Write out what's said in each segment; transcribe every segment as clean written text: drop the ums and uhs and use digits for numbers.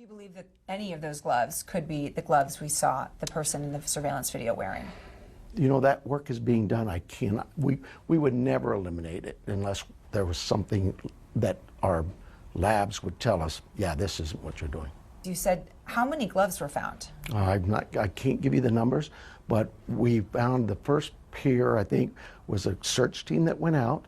you believe that any of those gloves could be the gloves we saw the person in the surveillance video wearing? You know, that work is being done. I cannot, we would never eliminate it unless there was something that our labs would tell us, yeah, this isn't what you're doing. You said how many gloves were found? I can't give you the numbers, but we found the first pair, I think, was a search team that went out,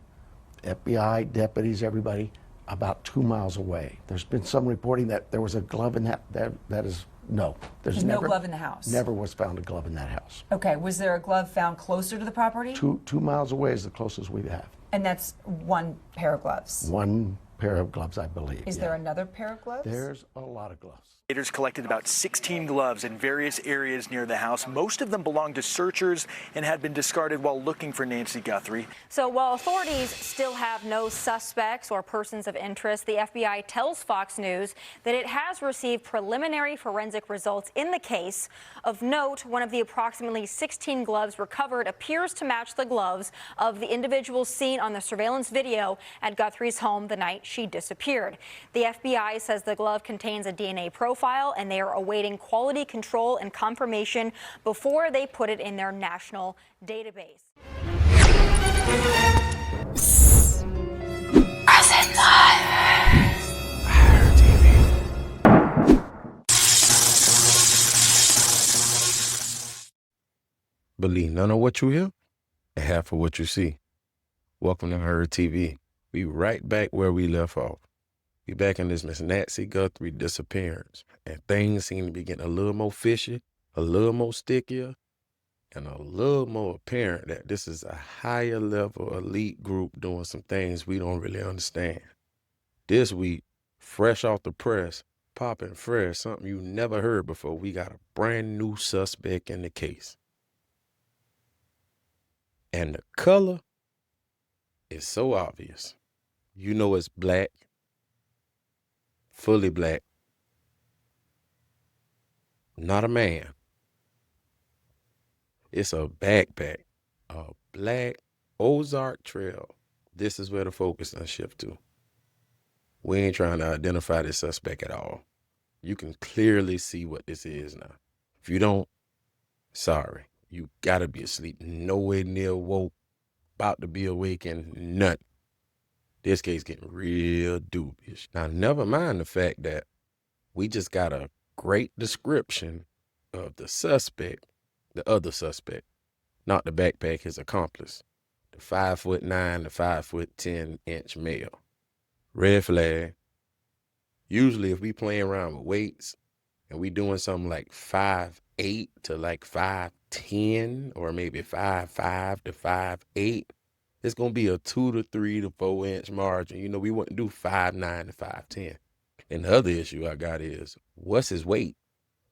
FBI, deputies, everybody, about 2 miles away. There's been some reporting that there was a glove in that is, no. There's no glove in the house? Never was found a glove in that house. Okay, was there a glove found closer to the property? 2 miles away is the closest we have. And that's one pair of gloves? One pair of gloves, I believe. Is there another pair of gloves? There's a lot of gloves. Investigators collected about 16 gloves in various areas near the house. Most of them belonged to searchers and had been discarded while looking for Nancy Guthrie. So while authorities still have no suspects or persons of interest, the FBI tells Fox News that it has received preliminary forensic results in the case. Of note, one of the approximately 16 gloves recovered appears to match the gloves of the individual seen on the surveillance video at Guthrie's home the night she disappeared. The FBI says the glove contains a DNA profile, and they are awaiting quality control and confirmation before they put it in their national database. Present live. EyeHeardTV. Believe none of what you hear and half of what you see. Welcome to EyeHeardTV. We right back where we left off. We back in this Miss Nancy Guthrie disappearance, and things seem to be getting a little more fishy, a little more stickier, and a little more apparent that this is a higher level elite group doing some things we don't really understand. This week, fresh off the press, popping fresh, something you never heard before, we got a brand new suspect in the case. And the color is so obvious. You know it's black. Fully black. Not a man. It's a backpack. A black Ozark Trail. This is where the focus done shift to. We ain't trying to identify this suspect at all. You can clearly see what this is now. If you don't, sorry. You gotta be asleep. Nowhere near woke. About to be awakened. Nothing. This case getting real dubious. Now, never mind the fact that we just got a great description of the suspect, the other suspect, not the backpack, his accomplice, the 5'9" to 5'10" male. Red flag. Usually if we playing around with weights and we doing something like 5'8" to like 5'10" or maybe 5'5" to 5'8", it's going to be a 2 to 3 to 4 inch margin. You know, we wouldn't do 5'9" to 5'10". And the other issue I got is, what's his weight?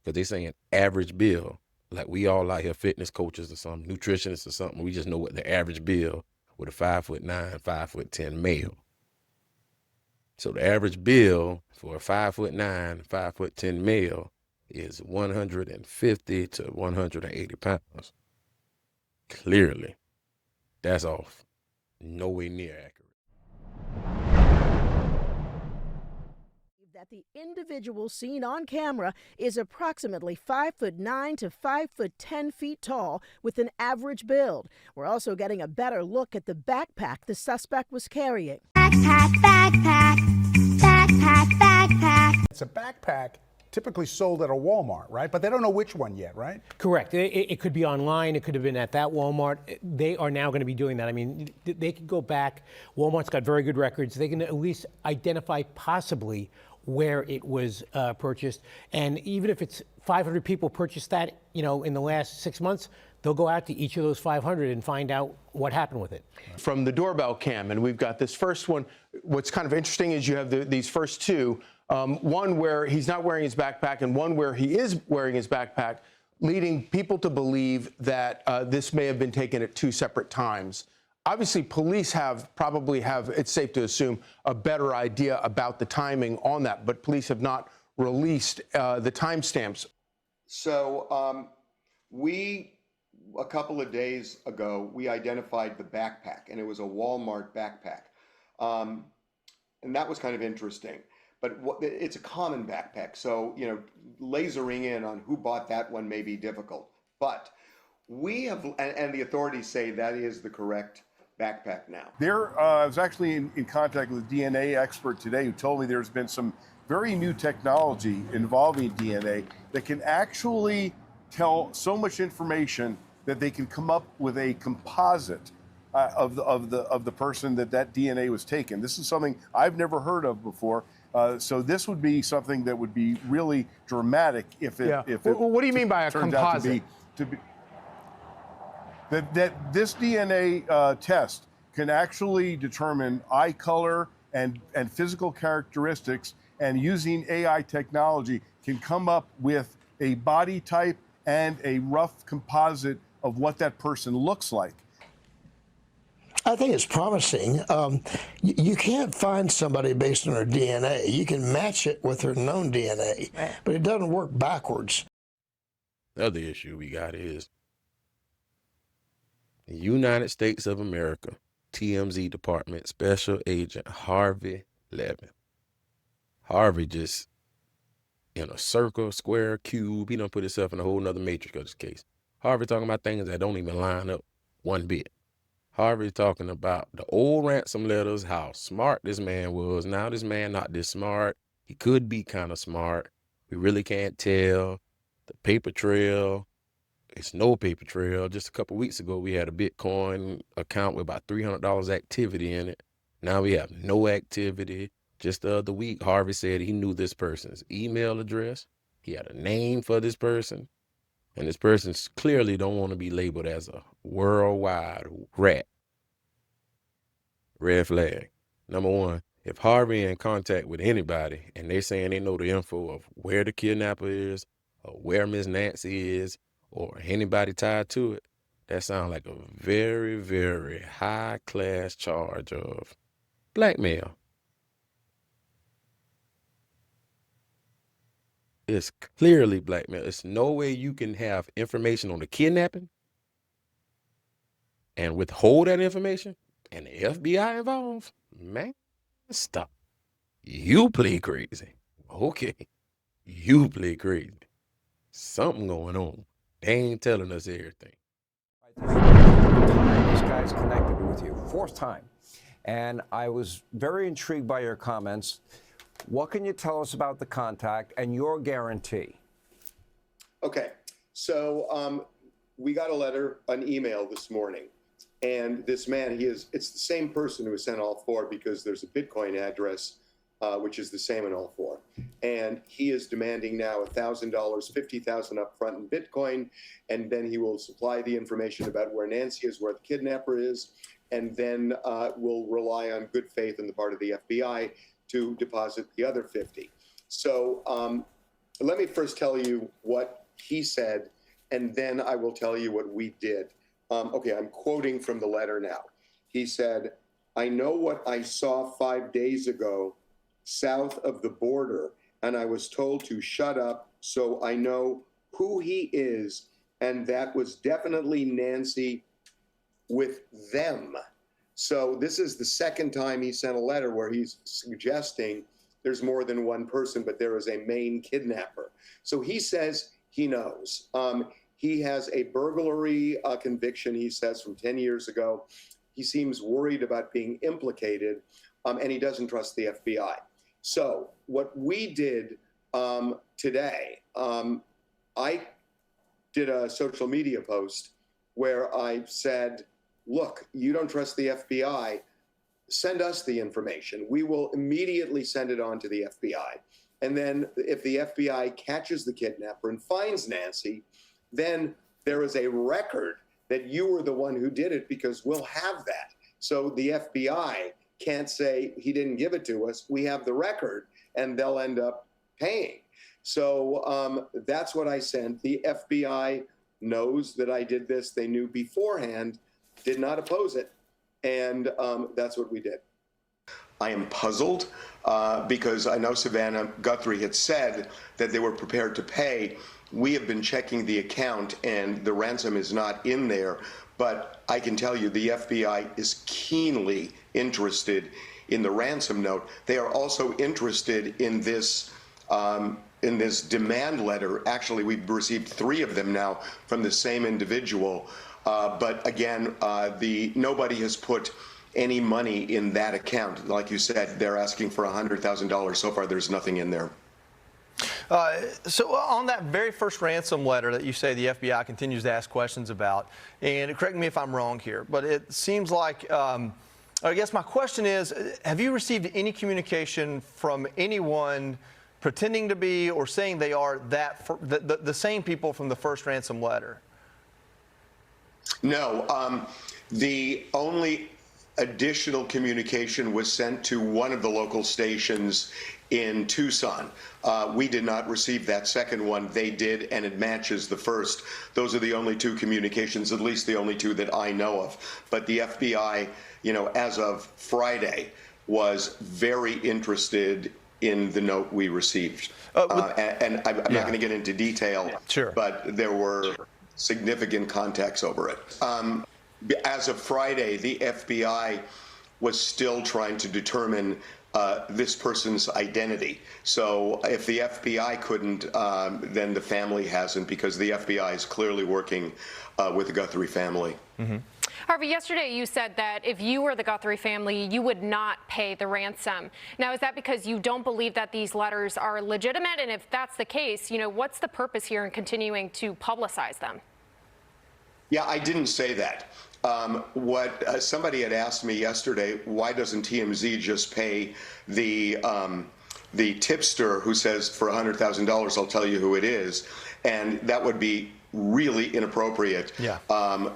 Because they saying average bill. Like we all out here fitness coaches or something, nutritionists or something. We just know what the average bill with a 5'9", 5'10" male. So the average bill for a 5'9", 5'10" male is 150 to 180 pounds. Clearly, that's off. Nowhere near accurate. That the individual seen on camera is approximately 5'9" to 5'10" tall with an average build. We're also getting a better look at the backpack the suspect was carrying. Backpack, backpack, backpack, backpack. It's a backpack typically sold at a Walmart, right? But they don't know which one yet, right? Correct. It could be online. It could have been at that Walmart. They are now going to be doing that. I mean, they could go back. Walmart's got very good records. They can at least identify possibly where it was purchased. And even if it's 500 people purchased that, you know, in the last 6 months, they'll go out to each of those 500 and find out what happened with it. From the doorbell cam, and we've got this first one. What's kind of interesting is you have these first two, one where he's not wearing his backpack and one where he is wearing his backpack, leading people to believe that this may have been taken at 2 separate times. Obviously, police probably have, it's safe to assume, a better idea about the timing on that, but police have not released the timestamps. So a couple of days ago, we identified the backpack, and it was a Walmart backpack. And that was kind of interesting. but it's a common backpack. So, you know, lasering in on who bought that one may be difficult. But we have, and the authorities say that is the correct backpack now. I was actually in contact with a DNA expert today who told me there's been some very new technology involving DNA that can actually tell so much information that they can come up with a composite of the person that DNA was taken. This is something I've never heard of before. So this would be something that would be really dramatic if it. Yeah. If it what do you mean by a turns composite? out to be that this DNA test can actually determine eye color and physical characteristics, and using AI technology can come up with a body type and a rough composite of what that person looks like. I think it's promising. You can't find somebody based on their DNA. You can match it with their known DNA, but it doesn't work backwards. The other issue we got is the United States of America, TMZ Department Special Agent Harvey Levin. Harvey just in a circle, square, cube, he done put himself in a whole nother matrix of this case. Harvey talking about things that don't even line up one bit. Harvey talking about the old ransom letters, how smart this man was. Now this man not this smart. He could be kind of smart. We really can't tell. The paper trail, it's no paper trail. Just a couple weeks ago, we had a Bitcoin account with about $300 activity in it. Now we have no activity. Just the other week, Harvey said he knew this person's email address. He had a name for this person. And this person clearly don't want to be labeled as a worldwide rat. Red flag. Number one, if Harvey in contact with anybody and they're saying they know the info of where the kidnapper is or where Miss Nancy is or anybody tied to it, that sounds like a very, very high class charge of blackmail. It's clearly blackmail. It's no way you can have information on the kidnapping and withhold that information and the FBI involved. Man, stop. You play crazy. Okay. You play crazy. Something going on. They ain't telling us everything. This guy's connected with you. Fourth time. And I was very intrigued by your comments. What can you tell us about the contact and your guarantee? Okay, so we got a letter, an email this morning, and this man, it's the same person who sent all four because there's a Bitcoin address, which is the same in all four. And he is demanding now $1,000, $50,000 up front in Bitcoin, and then he will supply the information about where Nancy is, where the kidnapper is, and then will rely on good faith on the part of the FBI to deposit the other 50. So let me first tell you what he said, and then I will tell you what we did. Okay, I'm quoting from the letter now. He said, "I know what I saw 5 days ago south of the border, and I was told to shut up, so I know who he is, and that was definitely Nancy with them." So this is the second time he sent a letter where he's suggesting there's more than one person, but there is a main kidnapper. So he says he knows. He has a burglary conviction, he says, from 10 years ago. He seems worried about being implicated, and he doesn't trust the FBI. So what we did today, I did a social media post where I said, look, you don't trust the FBI, send us the information. We will immediately send it on to the FBI. And then if the FBI catches the kidnapper and finds Nancy, then there is a record that you were the one who did it because we'll have that. So the FBI can't say he didn't give it to us. We have the record and they'll end up paying. So that's what I sent. The FBI knows that I did this. They knew beforehand, did not oppose it, and that's what we did. I am puzzled because I know Savannah Guthrie had said that they were prepared to pay. We have been checking the account, and the ransom is not in there, but I can tell you the FBI is keenly interested in the ransom note. They are also interested in this demand letter. Actually, we've received 3 of them now from the same individual. But again, nobody has put any money in that account. Like you said, they're asking for $100,000. So far, there's nothing in there. So on that very first ransom letter that you say the FBI continues to ask questions about, and correct me if I'm wrong here, but it seems like, I guess my question is, have you received any communication from anyone pretending to be or saying they are the same people from the first ransom letter? No. The only additional communication was sent to one of the local stations in Tucson. We did not receive that second one. They did, and it matches the first. Those are the only 2 communications, at least the only 2 that I know of. But the FBI, as of Friday, was very interested in the note we received. And I'm not going to get into detail, but there were significant contacts over it. As of Friday, the FBI was still trying to determine this person's identity. So if the FBI couldn't, then the family hasn't, because the FBI is clearly working with the Guthrie family. Mm-hmm. Harvey, yesterday you said that if you were the Guthrie family, you would not pay the ransom. Now, is that because you don't believe that these letters are legitimate? And if that's the case, what's the purpose here in continuing to publicize them? Yeah, I didn't say that. Somebody had asked me yesterday, why doesn't TMZ just pay the tipster who says for $100,000, I'll tell you who it is, and that would be really inappropriate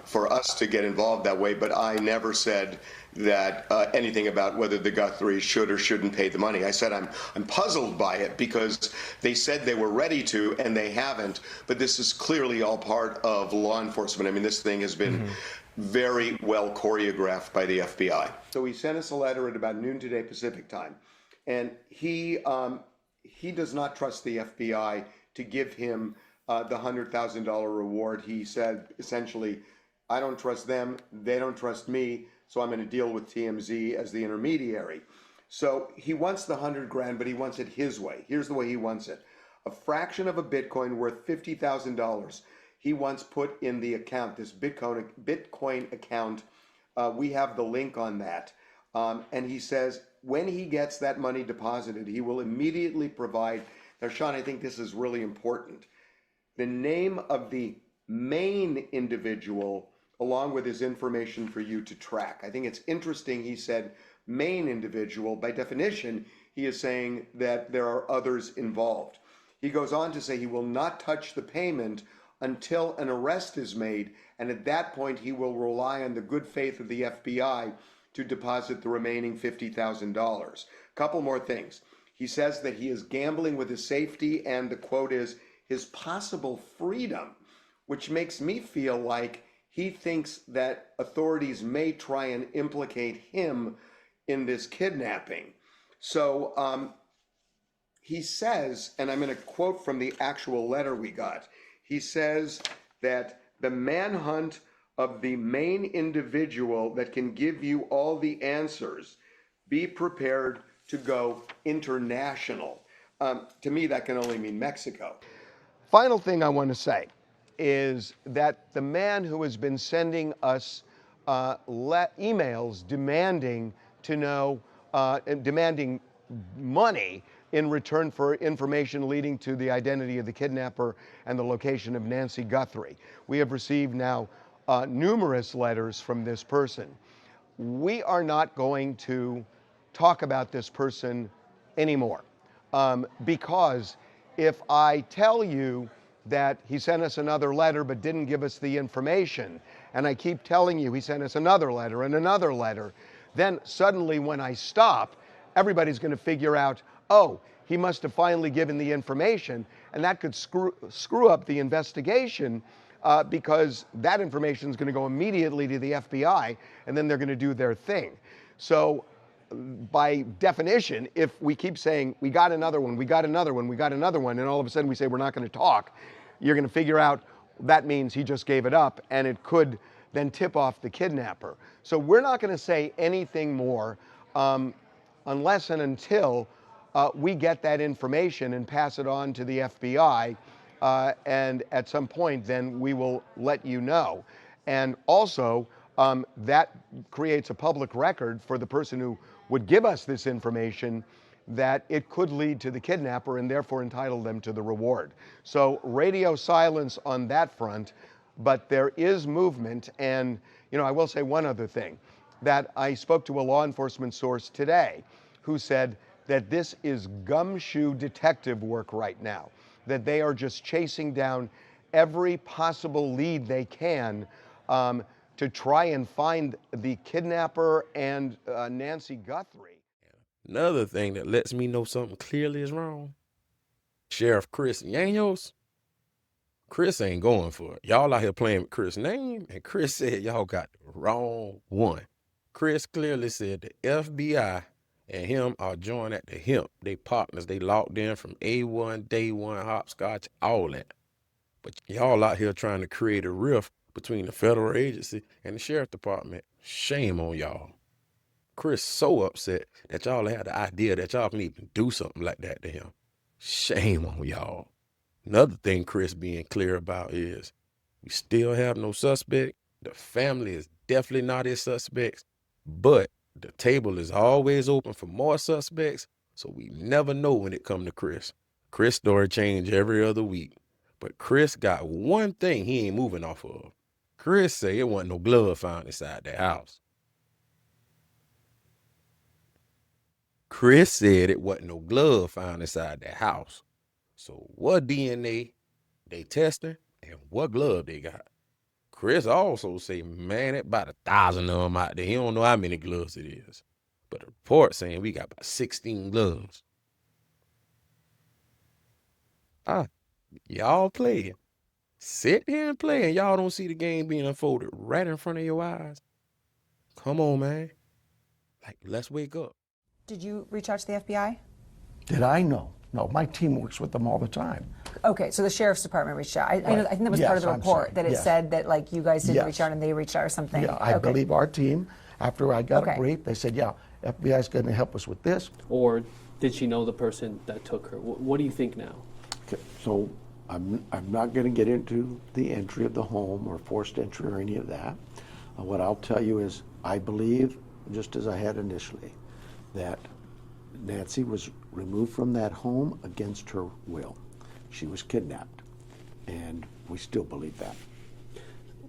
for us to get involved that way. But I never said that anything about whether the Guthries should or shouldn't pay the money. I said I'm puzzled by it because they said they were ready to and they haven't. But this is clearly all part of law enforcement. I mean, this thing has been very well choreographed by the FBI. So he sent us a letter at about noon today Pacific time, and he does not trust the FBI to give him the $100,000 reward. He said essentially, I don't trust them, they don't trust me, so I'm going to deal with TMZ as the intermediary. So he wants the $100,000, but he wants it his way. Here's the way he wants it: a fraction of a Bitcoin worth $50,000. He wants put in the account, this Bitcoin account. We have the link on that. And he says when he gets that money deposited, he will immediately provide. Now, Sean, I think this is really important: the name of the main individual, along with his information for you to track. I think it's interesting he said main individual. By definition, he is saying that there are others involved. He goes on to say he will not touch the payment until an arrest is made, and at that point he will rely on the good faith of the FBI to deposit the remaining $50,000. Couple more things. He says that he is gambling with his safety and the quote is his possible freedom, which makes me feel like he thinks that authorities may try and implicate him in this kidnapping. So he says, and I'm going to quote from the actual letter we got, he says that the manhunt of the main individual that can give you all the answers, be prepared to go international. To me, that can only mean Mexico. Final thing I want to say is that the man who has been sending us emails demanding to know, demanding money in return for information leading to the identity of the kidnapper and the location of Nancy Guthrie. We have received now numerous letters from this person. We are not going to talk about this person anymore because if I tell you that he sent us another letter but didn't give us the information, and I keep telling you he sent us another letter and another letter, then suddenly when I stop, everybody's going to figure out, oh, he must have finally given the information, and that could screw up the investigation because that information is going to go immediately to the FBI, and then they're going to do their thing. So by definition, if we keep saying, we got another one, we got another one, we got another one, and all of a sudden we say we're not going to talk, you're going to figure out that means he just gave it up, and it could then tip off the kidnapper. So we're not going to say anything more. unless and until we get that information and pass it on to the FBI. And at some point, then we will let you know. And also, that creates a public record for the person who would give us this information, that it could lead to the kidnapper and therefore entitle them to the reward. So radio silence on that front, but there is movement. And, you know, I will say one other thing, that I spoke to a law enforcement source today who said that this is gumshoe detective work right now, that they are just chasing down every possible lead they can to try and find the kidnapper and Nancy Guthrie. Another thing that lets me know something clearly is wrong, Sheriff Chris Yanos, Chris ain't going for it. Y'all out here playing with Chris' name, and Chris said y'all got the wrong one. Chris clearly said the FBI and him are joined at the hip. They partners, they locked in from A1, day one, hopscotch, all that. But y'all out here trying to create a rift between the federal agency and the sheriff department. Shame on y'all. Chris so upset that y'all had the idea that y'all can even do something like that to him. Shame on y'all. Another thing Chris being clear about is we still have no suspect. The family is definitely not his suspects, but the table is always open for more suspects, so we never know when it come to Chris. Chris' story change every other week, but Chris got one thing he ain't moving off of. Chris say it wasn't no glove found inside that house. Chris said it wasn't no glove found inside that house. So what DNA they testing and what glove they got? Chris also say, man, it about 1,000 of them out there. He don't know how many gloves it is. But the report saying we got about 16 gloves. Y'all playing. Sit here and play, and y'all don't see the game being unfolded right in front of your eyes. Come on, man. Like, let's wake up. Did you reach out to the FBI? Did I? No. No, my team works with them all the time. Okay, so the sheriff's department reached out. I think that was part of the Yes, I'm report, sorry. that it Yes. said that like you guys didn't Yes. reach out and they reached out or something. Yeah, I Okay. believe our team, after I got a Okay. brief, they said, yeah, FBI's going to help us with this. Or did she know the person that took her? What do you think now? Okay, so I'm not going to get into the entry of the home or forced entry or any of that. What I'll tell you is I believe, just as I had initially, that Nancy was removed from that home against her will. She was kidnapped, and we still believe that.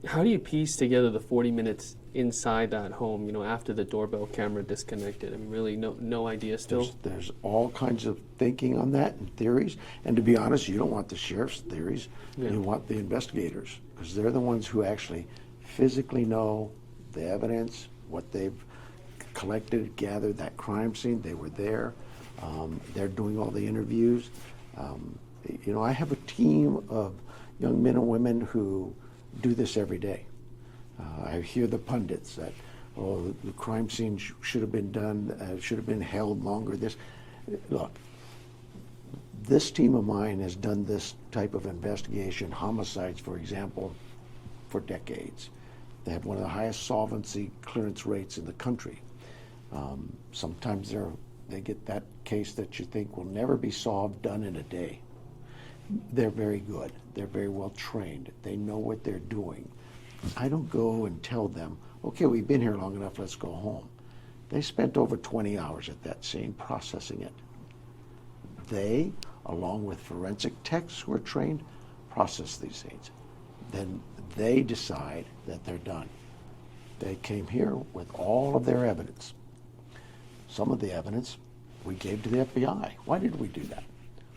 How do you piece together the 40 minutes inside that home, you know, after the doorbell camera disconnected? I mean, really, no idea still? There's all kinds of thinking on that and theories. And to be honest, you don't want the sheriff's theories. Yeah. You want the investigators, because they're the ones who actually physically know the evidence, what they've collected, gathered, that crime scene. They were there. They're doing all the interviews. You know, I have a team of young men and women who do this every day. I hear the pundits that, oh, the crime scene should have been done, should have been held longer. Look, this team of mine has done this type of investigation, homicides, for example, for decades. They have one of the highest solvency clearance rates in the country. Sometimes they get that case that you think will never be solved done in a day. They're very good. They're very well trained. They know what they're doing. I don't go and tell them, okay, we've been here long enough, let's go home. They spent over 20 hours at that scene processing it. They, along with forensic techs who are trained, process these scenes. Then they decide that they're done. They came here with all of their evidence. Some of the evidence we gave to the FBI. Why did we do that?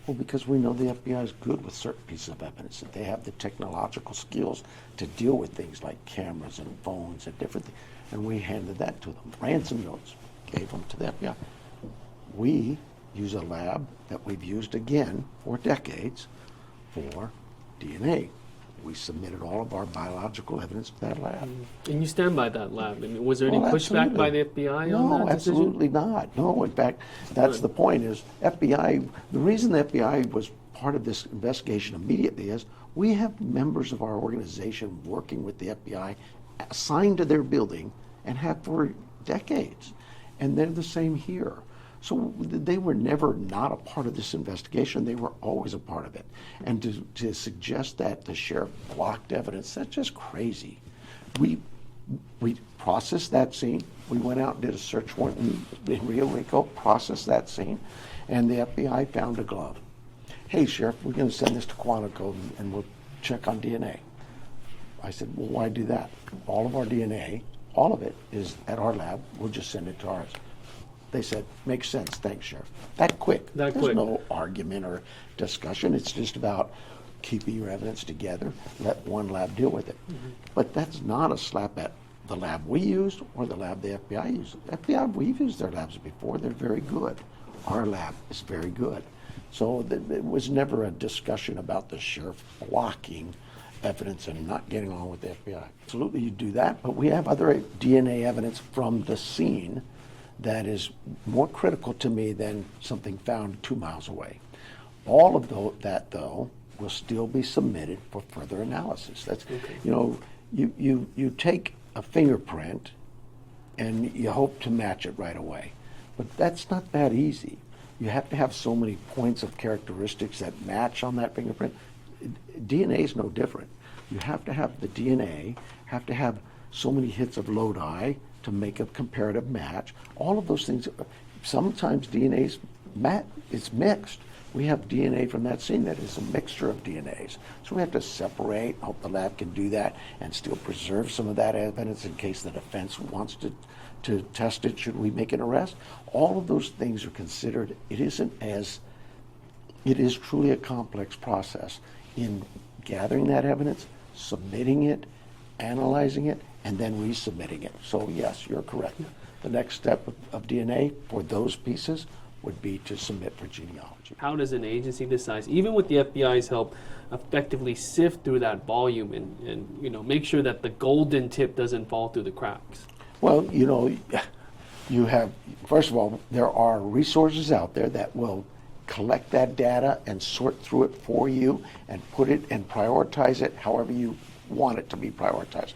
Well, because we know the FBI is good with certain pieces of evidence, that they have the technological skills to deal with things like cameras and phones and different things. And we handed that to them. Ransom notes, gave them to the FBI. We use a lab that we've used again for decades for DNA. We submitted all of our biological evidence to that lab. And you stand by that lab. I mean, was there any Well, pushback by the absolutely. FBI on that No, decision? absolutely not. No, in fact, that's the point is FBI, the reason the FBI was part of this investigation immediately is we have members of our organization working with the FBI assigned to their building and have for decades. And they're the same here. So they were never not a part of this investigation. They were always a part of it. And to suggest that the sheriff blocked evidence, that's just crazy. We processed that scene. We went out and did a search warrant in Rio Rico, processed that scene, and the FBI found a glove. Hey, Sheriff, we're going to send this to Quantico and we'll check on DNA. I said, well, why do that? All of our DNA, all of it is at our lab. We'll just send it to ours. They said, makes sense. Thanks, Sheriff. That quick. There's no argument or discussion. It's just about keeping your evidence together. Let one lab deal with it. But that's not a slap at the lab we used or the lab the FBI used. FBI, we've used their labs before. They're very good. Our lab is very good. So it was never a discussion about the sheriff blocking evidence and not getting along with the FBI. Absolutely, you do that, but we have other DNA evidence from the scene that is more critical to me than something found 2 miles away. All of that, though, will still be submitted for further analysis. That's, you know, you take a fingerprint and you hope to match it right away, but that's not that easy. You have to have so many points of characteristics that match on that fingerprint. DNA is no different. You have to have the DNA, have to have so many hits of lodi to make a comparative match. All of those things, sometimes DNA is mixed. We have DNA from that scene that is a mixture of DNAs. So we have to separate, hope the lab can do that, and still preserve some of that evidence in case the defense wants to test it. Should we make an arrest? All of those things are considered. It is truly a complex process in gathering that evidence, submitting it, analyzing it, and then resubmitting it. So yes, you're correct. The next step of DNA for those pieces would be to submit for genealogy. How does an agency decide, even with the FBI's help, effectively sift through that volume and you know, make sure that the golden tip doesn't fall through the cracks? Well, you know, you have, first of all, there are resources out there that will collect that data and sort through it for you and put it and prioritize it however you want it to be prioritized.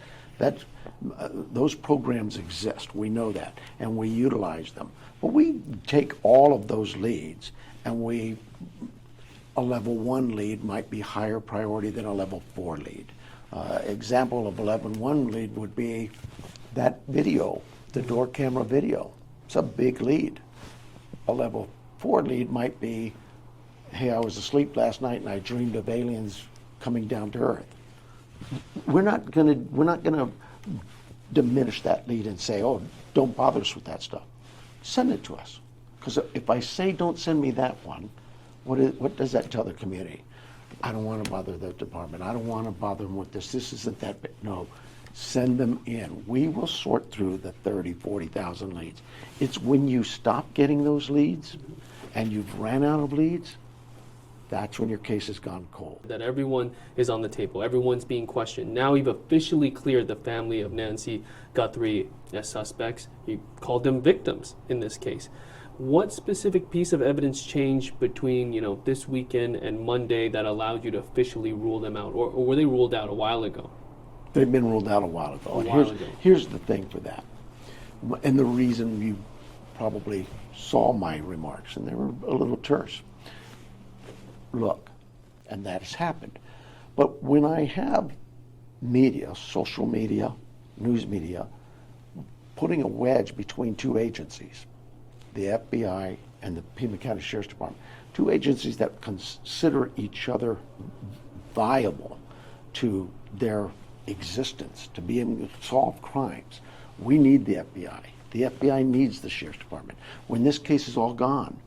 Those programs exist. We know that, and we utilize them. But we take all of those leads, and a level 1 lead might be higher priority than a level 4 lead. Example of a level 1 lead would be that video, the door camera video. It's a big lead. A level 4 lead might be, hey, I was asleep last night and I dreamed of aliens coming down to Earth. We're not gonna diminish that lead and say, oh, don't bother us with that stuff. Send it to us. Because if I say don't send me that one, what does that tell the community? I don't want to bother the department. I don't want to bother them with this. This isn't that big. No, send them in. We will sort through the 30, 40,000 leads. It's when you stop getting those leads and you've ran out of leads, that's when your case has gone cold. That everyone is on the table, everyone's being questioned. Now you've officially cleared the family of Nancy Guthrie as suspects. You called them victims in this case. What specific piece of evidence changed between, you know, this weekend and Monday that allowed you to officially rule them out, or were they ruled out a while ago? They've been ruled out a while ago. Here's the thing for that, and the reason you probably saw my remarks, and they were a little terse. Look, and that has happened. But when I have media, social media, news media, putting a wedge between two agencies, the FBI and the Pima County Sheriff's Department, two agencies that consider each other viable to their existence, to be able to solve crimes, we need the FBI. The FBI needs the Sheriff's Department. When this case is all gone,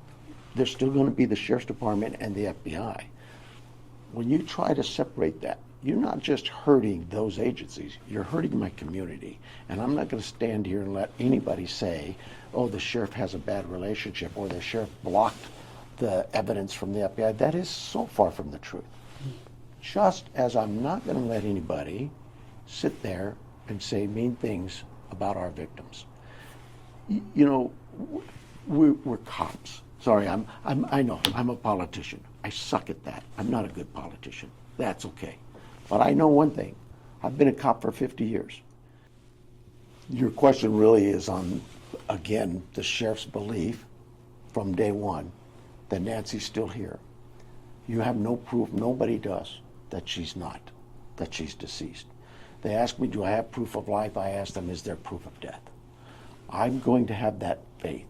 there's still going to be the Sheriff's Department and the FBI. When you try to separate that, you're not just hurting those agencies, you're hurting my community. And I'm not going to stand here and let anybody say, oh, the sheriff has a bad relationship or the sheriff blocked the evidence from the FBI. That is so far from the truth. Just as I'm not going to let anybody sit there and say mean things about our victims. You know, we're cops. Sorry, I know, I'm a politician. I suck at that. I'm not a good politician. That's okay. But I know one thing. I've been a cop for 50 years. Your question really is on, again, the sheriff's belief from day one that Nancy's still here. You have no proof, nobody does, that she's not, that she's deceased. They ask me, do I have proof of life? I ask them, is there proof of death? I'm going to have that faith.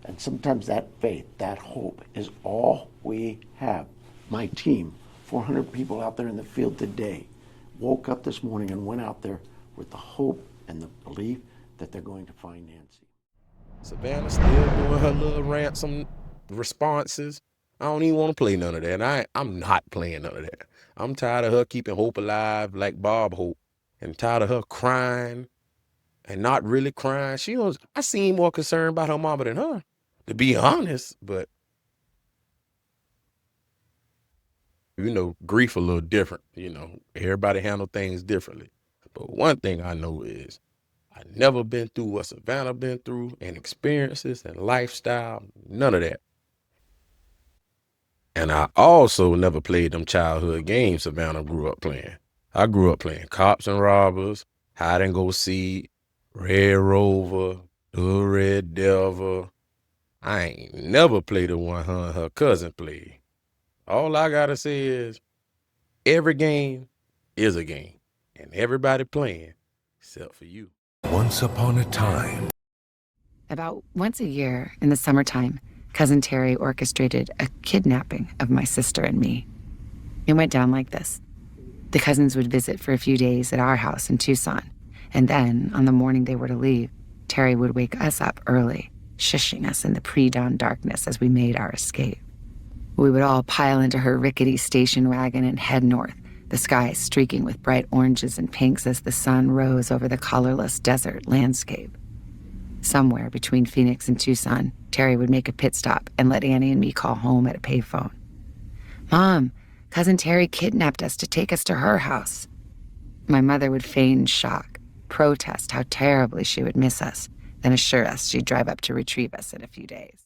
And sometimes that faith, that hope is all we have. My team, 400 people out there in the field today, woke up this morning and went out there with the hope and the belief that they're going to find Nancy. Savannah still doing her little ransom responses. I don't even want to play none of that. And I'm not playing none of that. I'm tired of her keeping hope alive like Bob Hope, and tired of her crying and not really crying. I seem more concerned about her mama than her, to be honest. But, you know, grief a little different. You know, everybody handle things differently. But one thing I know is I never been through what Savannah been through, and experiences and lifestyle, none of that. And I also never played them childhood games Savannah grew up playing. I grew up playing cops and robbers, hide and go seek, Red Rover, Little Red Devil. I ain't never played the one her and her cousin played. All I gotta say is every game is a game, and everybody playing except for you. Once upon a time. About once a year in the summertime, Cousin Terry orchestrated a kidnapping of my sister and me. It went down like this. The cousins would visit for a few days at our house in Tucson, and then, on the morning they were to leave, Terry would wake us up early, shushing us in the pre-dawn darkness as we made our escape. We would all pile into her rickety station wagon and head north, the sky streaking with bright oranges and pinks as the sun rose over the colorless desert landscape. Somewhere between Phoenix and Tucson, Terry would make a pit stop and let Annie and me call home at a payphone. "Mom, Cousin Terry kidnapped us to take us to her house." My mother would feign shock, protest how terribly she would miss us, then assure us she'd drive up to retrieve us in a few days.